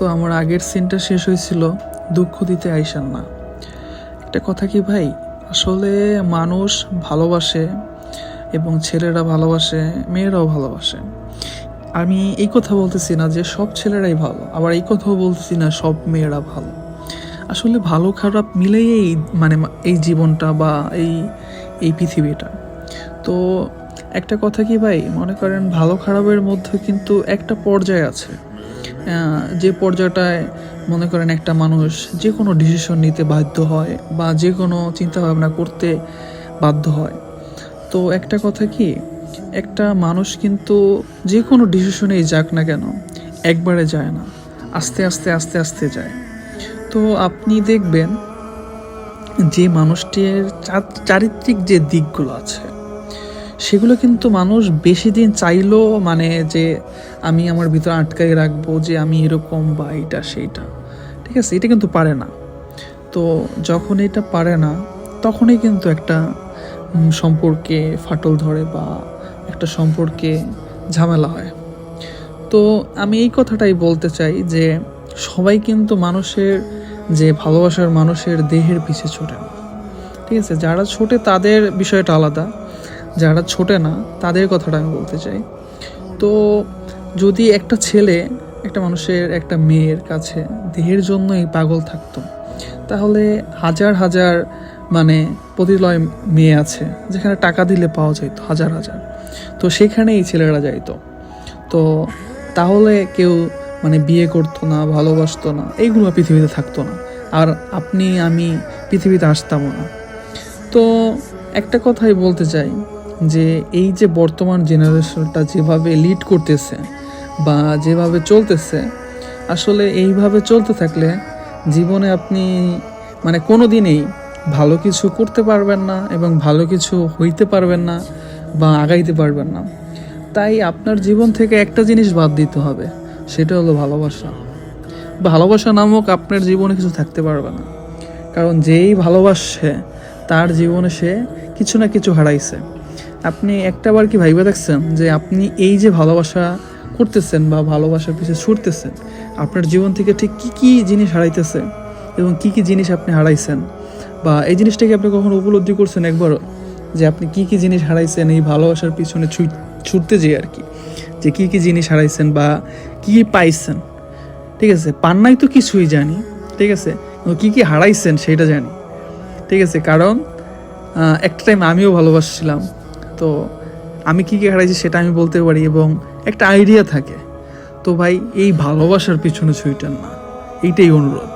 তো আমার আগের সিনটা শেষ হয়েছিল দুঃখ দিতে আইসান না। একটা কথা কি ভাই, আসলে মানুষ ভালোবাসে এবং ছেলেরা ভালোবাসে, মেয়েরাও ভালোবাসে। আমি এই কথা বলতেছি না যে সব ছেলেরাই ভালো, আবার এই কথাও বলতেছি না সব মেয়েরা ভালো। আসলে ভালো খারাপ মিলেই মানে এই জীবনটা বা এই পৃথিবীটা। তো একটা কথা কি ভাই, মনে করেন ভালো খারাপের মধ্যে কিন্তু একটা পর্যায় আছে, যে পর্যায়টায় মনে করেন একটা মানুষ যে কোনো ডিসিশন নিতে বাধ্য হয় বা যে কোনো চিন্তাভাবনা করতে বাধ্য হয়। তো একটা কথা কি, একটা মানুষ কিন্তু যে কোনো ডিসিশনেই যাক না কেন একবারে যায় না, আস্তে আস্তে আস্তে আস্তে যায়। তো আপনি দেখবেন যে মানুষটির চারিত্রিক যে দিকগুলো আছে সেগুলো কিন্তু মানুষ বেশি দিন চাইলেও মানে যে আমি আমার ভিতরে আটকাই রাখবো যে আমি এরকম বা এইটা সেইটা, ঠিক আছে, এটা কিন্তু পারে না। তো যখন এটা পারে না তখনই কিন্তু একটা সম্পর্কে ফাটল ধরে বা একটা সম্পর্কে ঝামেলা হয়। তো আমি এই কথাটাই বলতে চাই যে সবাই কিন্তু মানুষের যে ভালোবাসার মানুষের দেহের পিছে ছোটে না, ঠিক আছে। যারা ছোটে তাদের বিষয়টা আলাদা, যারা ছোটে না তাদের কথাটা আমি বলতে চাই। তো যদি একটা ছেলে একটা মানুষের একটা মেয়ের কাছে দেহের জন্যই পাগল থাকতো, তাহলে হাজার হাজার মানে পতিলয় মেয়ে আছে যেখানে টাকা দিলে পাওয়া যেত হাজার হাজার, তো সেখানেই ছেলেরা যাইতো। তো তাহলে কেউ মানে বিয়ে করতো না, ভালোবাসতো না, এইগুলো পৃথিবীতে থাকতো না, আর আপনি আমি পৃথিবীতে আসতামও না। তো একটা কথাই বলতে চাই যে এই যে বর্তমান জেনারেশনটা যেভাবে লিড করতেছে বা যেভাবে চলতেছে, আসলে এইভাবে চলতে থাকলে জীবনে আপনি মানে কোনো দিনেই ভালো কিছু করতে পারবেন না এবং ভালো কিছু হইতে পারবেন না বা আগাইতে পারবেন না। তাই আপনার জীবন থেকে একটা জিনিস বাদ দিতে হবে, সেটা হলো ভালোবাসা। ভালোবাসা নামক আপনার জীবনে কিছু থাকতে পারবে না, কারণ যেই ভালোবাসে তার জীবনে সে কিছু না কিছু হারাইছে। আপনি একটাবার কি ভাইবা দেখছেন যে আপনি এই যে ভালোবাসা করতেছেন বা ভালোবাসার পিছনে ছুটতেছেন, আপনার জীবন থেকে ঠিক কী কী জিনিস হারাইতেছে এবং কী কী জিনিস আপনি হারাইছেন, বা এই জিনিসটাকে আপনি কখনো উপলব্ধি করছেন একবারও যে আপনি কী কী জিনিস হারাইছেন এই ভালোবাসার পিছনে ছুটতে যেয়ে আর কি, যে কী কী জিনিস হারাইছেন বা কী কী পাইছেন, ঠিক আছে। পান নাই তো কিছুই জানি, ঠিক আছে, কী কী হারাইছেন সেটা জানি, ঠিক আছে। কারণ একটা টাইম আমিও ভালোবাসছিলাম, তো আমি কী কী হারাইছি সেটা আমি বলতে পারি এবং একটা আইডিয়া থাকে। তো ভাই এই ভালোবাসার পিছনে ছুটেন না, এইটাই অনুরোধ।